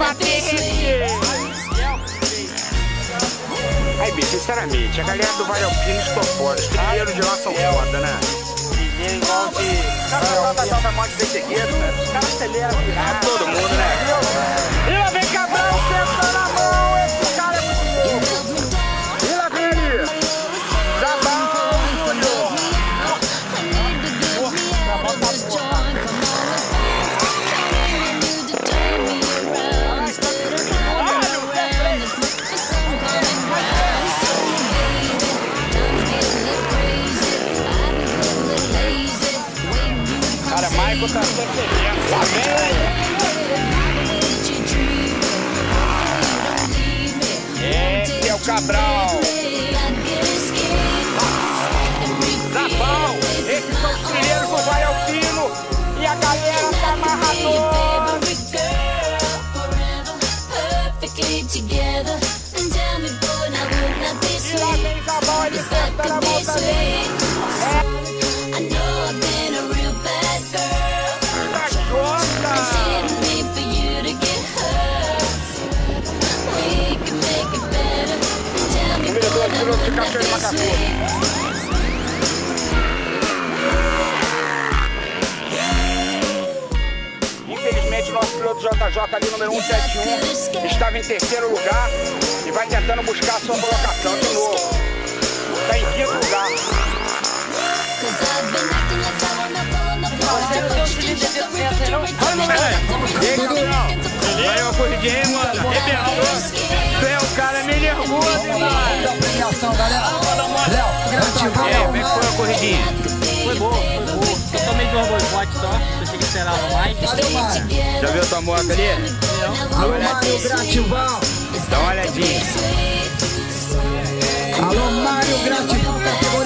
bater. Aí, bicho, sinceramente, a galera do Vale Alpino estopou. Os trilheiros de lá são foda, né? Trilheiro igual de... Os caras da Salta Monte de Segueiro, né? Os caras aceleram a todo mundo, né? E lá vem Cabral, senta na mão. Esse cara é muito louco. E lá vem ele. Zabal, Júnior. Cara, Michael tá sempre dentro, tá bem? Esse é o Cabral. Zabal, esses são os trilheiros do Vale Alpino. E a galera tá amarradora. E lá vem Zabal, ele senta na mão também. O vereador tirou de cachorro de macaco. Infelizmente, nosso piloto JJ ali, número 171, estava em terceiro lugar e vai tentando buscar a sua colocação de novo. Está em quinto lugar. Valeu a corridinha aí, mano. Arrebentou. O cara me nervoso, mano. Dá premiação, galera. Léo, gratidão. Como é que foi a corridinha? Foi boa, foi boa. Eu tomei 2 boicotes só. Pensei que esperava mais. Valeu, Mário. Já viu tua moto ali? Alô, Mário, gratidão. Dá uma olhadinha. Alô, Mário, gratidão. Categoria